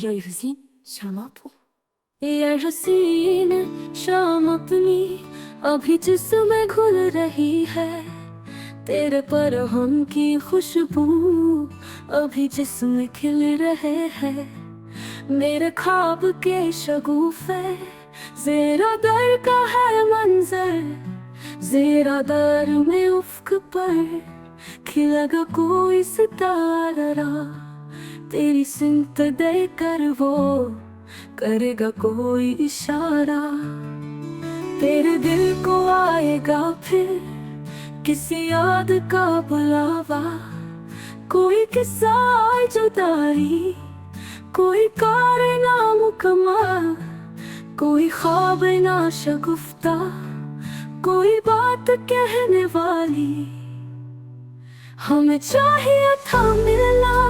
ये हसीन शाम आपको ये हसीन शाम अपनी अभी जिस्म घुल रही है। तेरे परहम की खुशबू अभी जिस्म खिल रहे हैं। मेरे ख्वाब के शगुफे ज़ेरा दर का है मंजर। ज़ेरा दर में उफ़्क़ पर खिलेगा कोई सितारा। तेरी सिमत देकर वो करेगा कोई इशारा। तेरे दिल को आएगा फिर किसी याद का बुलावा। कोई किस्सा जुदाई, कोई कारना मुकम्मल, कोई ख्वाब ना शगुफ्ता, कोई बात कहने वाली। हमें चाहिए था मिलना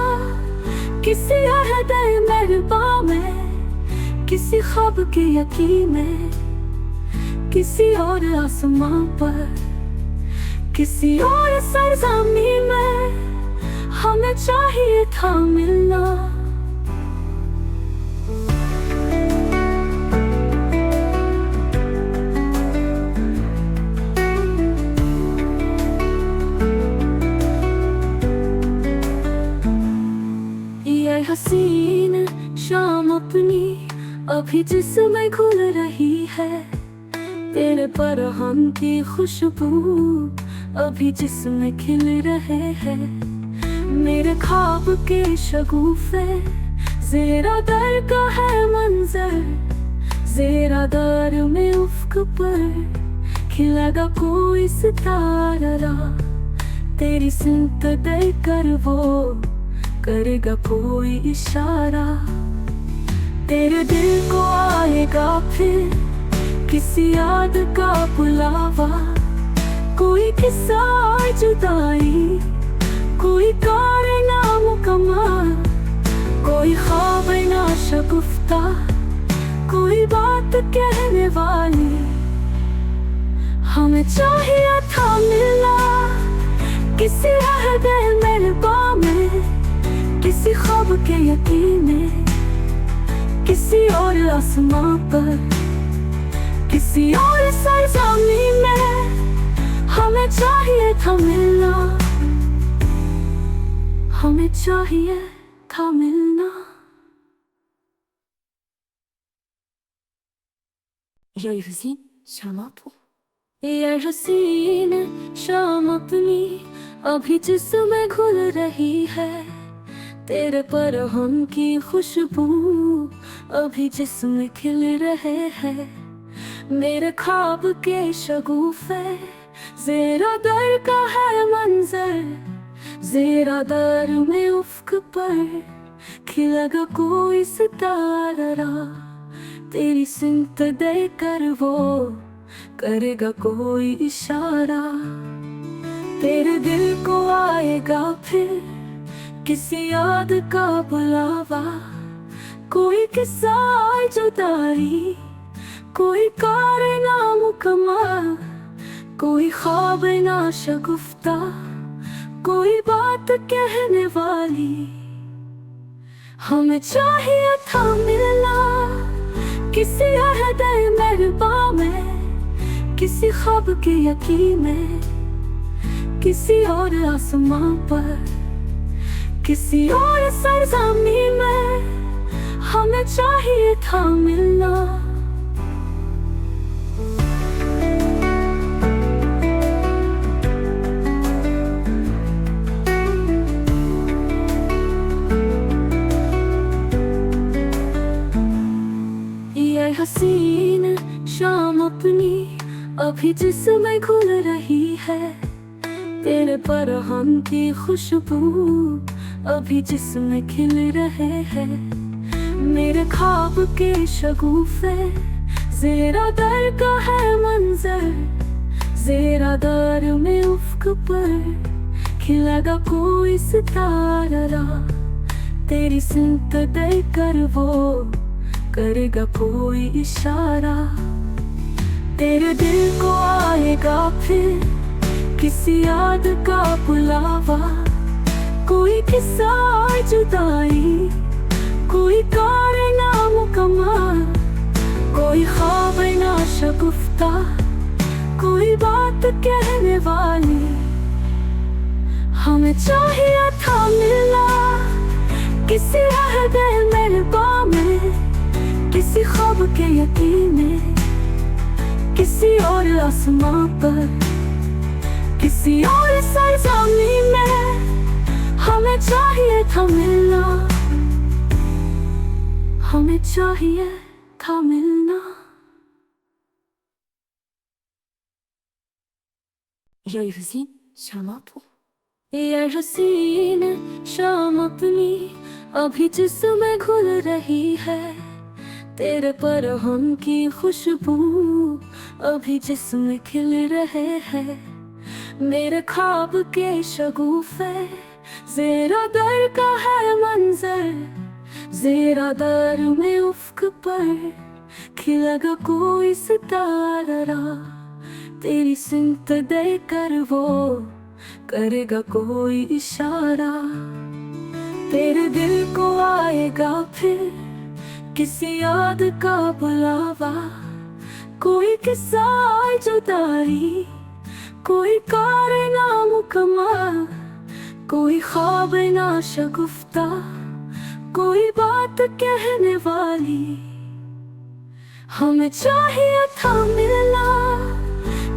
किसी अहद मेहरबा में, किसी ख्वाब के यकीन में, किसी और आसमां पर, किसी और सरज़मीं में। हमें चाहिए था मिलना। ये हसीन शाम अपनी अभी जिस्म घुल रही है। तेरे परहम की खुशबू अभी जिस्म खिल रहे हैं। मेरे ख्वाब के शगुफे ज़ेरा दर का है मंजर। ज़ेरा दर में उफ़्क़ पर खिलेगा कोई सितारा। तेरी सिमत देकर वो करेगा कोई इशारा। तेरे दिल को आएगा फिर किसी याद का बुलावा। कोई किस्सा जुदाई, कोई कारना मुकम्मल, कोई ख्वाब ना शगुफ्ता, कोई बात कहने वाली। हमें चाहिए था मिलना किसी अहद मेहरबा में, किसी ख्वाब के यकीन में, किसी और आसमां पर, किसी और सरज़मीं में। हमें चाहिए था मिलना, हमें चाहिए था मिलना। ये हसीन शाम आपको ये हसीन शाम अपनी अभी जिस्म घुल रही है। तेरे परहम की खुशबू अभी जिस्म खिल रहे हैं। मेरे ख्वाब के शगुफे ज़ेरा दर का है मंजर। ज़ेरा दर में उफ़्क़ पर खिलेगा कोई सितारा। तेरी सिमत देकर वो करेगा कोई इशारा। तेरे दिल को आएगा फिर किसी याद का बुलावा। कोई किस्सा जुदाई, कोई कारना मुकम्मल, कोई ख्वाब ना शगुफ्ता, कोई बात कहने वाली। हमें चाहिए था मिलना किसी अहद मेहरबा में, किसी ख्वाब के यकीन में, किसी और आसमां पर, किसी और सरज़मीं में। हमें चाहिए था मिलना। ये हसीन शाम अपनी अभी जिस्म घुल रही है। तेरे परहम की खुशबू अभी जिस्म खिल रहे हैं। मेरे ख्वाब के शगुफे ज़ेरा दर का है मंजर। ज़ेरा दर में उफ़्क़ पर खिलेगा कोई सितारा। तेरी सिमत देकर वो करेगा कोई इशारा। तेरे दिल को आएगा फिर किसी याद का बुलावा। कोई किस्सा जुदाई, कोई कार शगुफ्ता, कोई बात कहने वाली। हमें चाहिए था मिलना किसी अहदे मेहरबा में, किसी ख्वाब के यकीन में, किसी और आसमां पर, किसी और सरजमी में। हमें चाहिए था मिलना, हमें चाहिए था मिलना। ये हसीन शाम आपको, ये हसीन शाम अपनी अभी जिस्म घुल रही है, तेरे परहम की खुशबू अभी जिस्म खिल रहे हैं। मेरे ख्वाब के शगुफे, ज़ेरा दर का है मंजर, ज़ेरा दर में उफ़्क़ पर खिलेगा कोई सितारा। तेरी सिमत देकर वो करेगा कोई इशारा। तेरे दिल को आएगा फिर किसी याद का बुलावा, कोई किस्सा जुदाई, कोई कारना मुकम्मल, कोई ख्वाब ना शगुफ्ता, कोई बात कहने वाली। हमें चाहिए था मिलना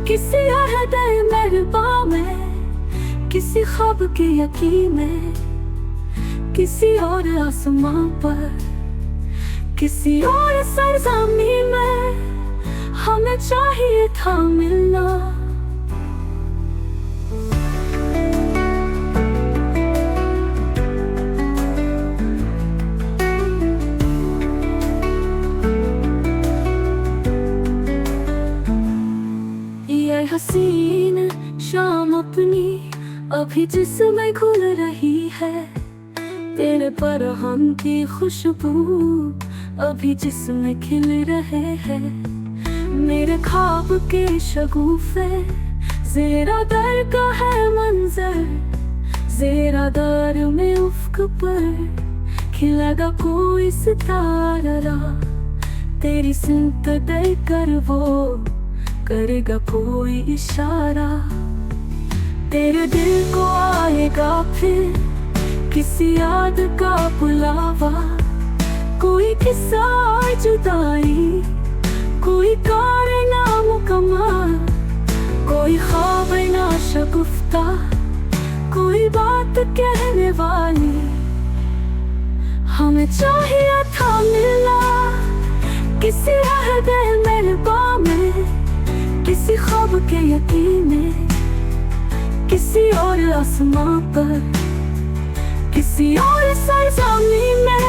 किसी अहदे मेहरबा में, किसी ख्वाब के यकीन में, किसी और आसमां पर, किसी और सरजमी में। हमें चाहिए था मिलना। ये हसीन शाम अपनी अभी जिस्म घुल रही है, तेरे परहम की खुशबू अभी जिस्म खिल रहे हैं। मेरे ख्वाब के शगुफे, ज़ेरा दर का है मंजर, ज़ेरा दर में उफ़्क़ पर खिलेगा कोई सितारा। तेरी सिमत देकर वो करेगा कोई इशारा। तेरे दिल को आएगा फिर किसी याद का बुलावा, कोई किस्सा जुदाई, कोई कारना मुकम्मल, कोई ख्वाब ना शगुफ्ता, कोई बात कहने वाली। हमें चाहिए था मिलना किसी अहदे मेहरबा में, किसी ख्वाब के यकीन में, किसी और आसमां पर, किसी और सरजमी में।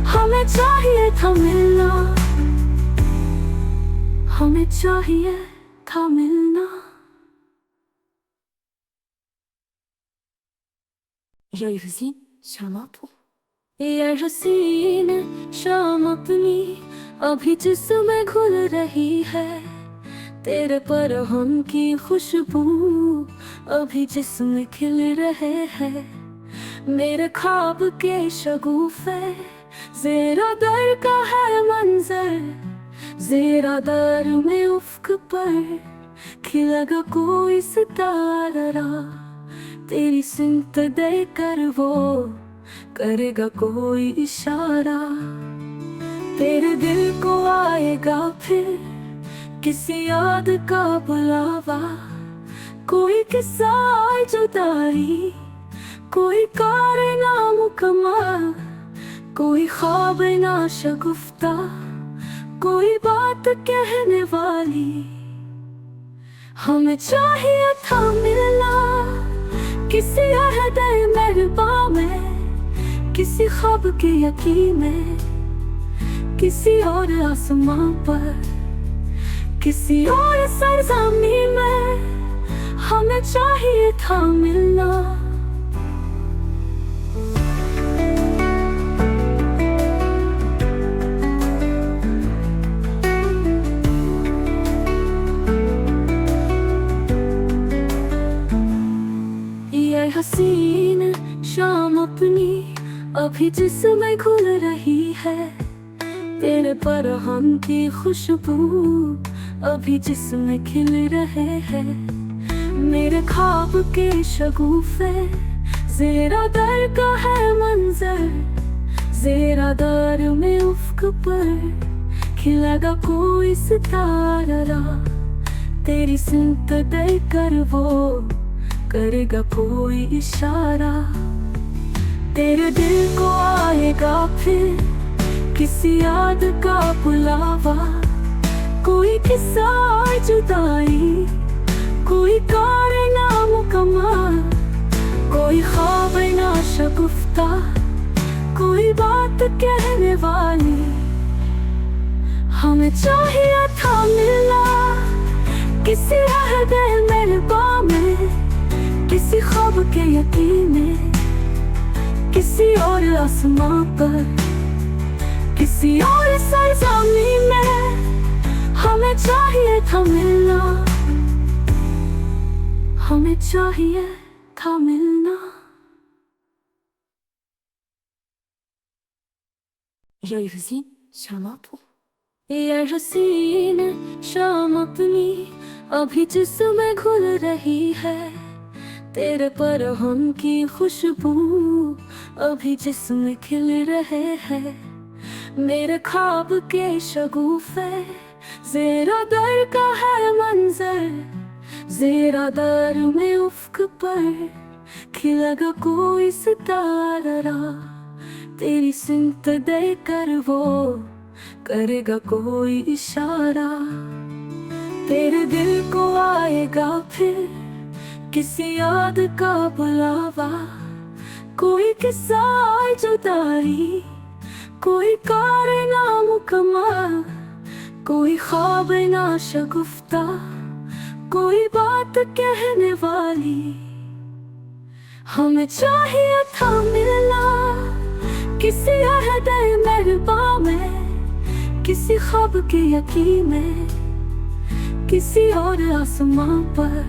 हमें चाहिए था मिलना, हमें चाहिए था मिलना। ये हसीन शाम आपको, ये हसीन शाम अपनी अभी जिस्म घुल रही है, तेरे परहम की खुशबू अभी जिस्म खिल रहे हैं। मेरे ख्वाब के शगुफे, ज़ेरा दर का है मंजर, ज़ेरा दर में उफ़्क़ पर खिलेगा कोई सितारा। तेरी सिमत देकर वो करेगा कोई इशारा। तेरे दिल को आएगा फिर किसी याद का बुलावा, कोई किस्सा जुदाई, कोई कारना मुकम्मल, कोई ख्वाब ना शगुफ्ता, कोई बात कहने वाली। हमें चाहिए था मिलना किसी अहदे मेहरबा में, किसी ख्वाब के यकीन में, किसी और आसमां पर, किसी और सरजमी में। हमें चाहिए था मिलना। ये हसीन शाम अपनी अभी जिस्म घुल रही है, तेरे परहम की खुशबू अभी जिस्म खिल रहे हैं। मेरे ख्वाब के शगुफे ज़ेरा दर का है मंजर। ज़ेरा दर में उफ़्क़ पर खिलेगा कोई सितारा। तेरी सिमत देकर वो करेगा कोई इशारा। तेरे दिल को आएगा फिर किसी याद का बुलावा। कोई किस्सा और जुदाई, कोई कार नामुकम्मल, कोई ख्वाब नाशगुफ्ता, कोई बात कहने वाली। हमें चाहिए था मिलना किसी अहद मेहरबा में, किसी ख्वाब के यकीन में, किसी और आसमां पर, किसी और सरज़मीं में। हमें चाहिए था मिलना, हमें चाहिए था मिलना। ये हसीन शमा तू, ये हसीन शाम अपनी अभी जिस्म घुल रही है। तेरे परहम की खुशबू अभी जिस्म खिल रहे हैं। मेरे ख्वाब के शगुफे ज़ेरा दर का है मंजर। ज़ेरा दर में उफ़्क़ पर खिलेगा कोई सितारा। तेरी सिमत देकर वो करेगा कोई इशारा। तेरे दिल को आएगा फिर किसी याद का बुलावा। कोई किस्सा और जुदाई, कोई कार नामुकम्मल, कोई ख्वाब नाशगुफ्ता, कोई बात कहने वाली। हमें चाहिए था मिलना किसी अहद मेहरबा में, किसी ख्वाब के यकीन में, किसी और आसमां पर,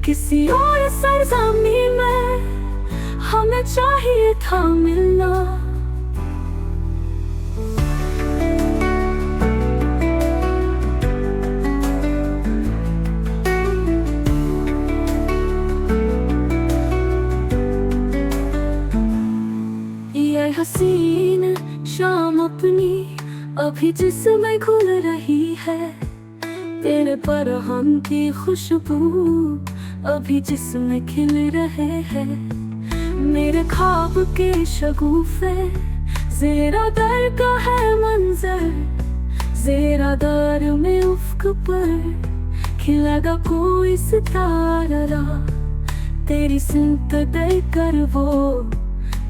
किसी और सरज़मीं में। हमें चाहिए था मिलना। ये हसीन शाम अपनी अभी जिस्म घुल रही है। तेरे परहम की खुशबू अभी जिस्म खिल रहे हैं। मेरे ख्वाब के शगुफे ज़ेरा दर का है मंजर। ज़ेरा दर में उफ़्क़ पर खिलेगा कोई सितारा। तेरी सिमत देकर वो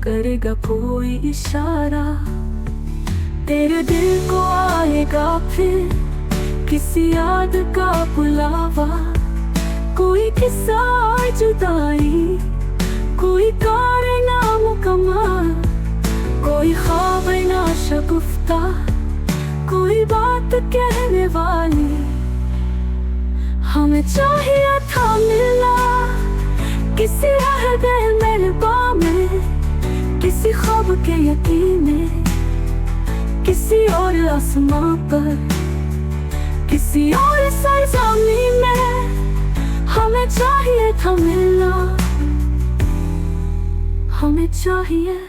करेगा कोई इशारा। तेरे दिल को आएगा फिर किसी याद का बुलावा। कोई किस्सा और जुदाई, कोई कार नामुकम्मल, कोई ख्वाब नाशगुफ्ता, कोई बात कहने वाली। हमें चाहिए था मिलना किसी अहद मेहरबा में, किसी ख्वाब के यकीन में, किसी और आसमां पर, किसी और सरज़मीं में। हमें चाहिए था मिलना, हमें चाहिए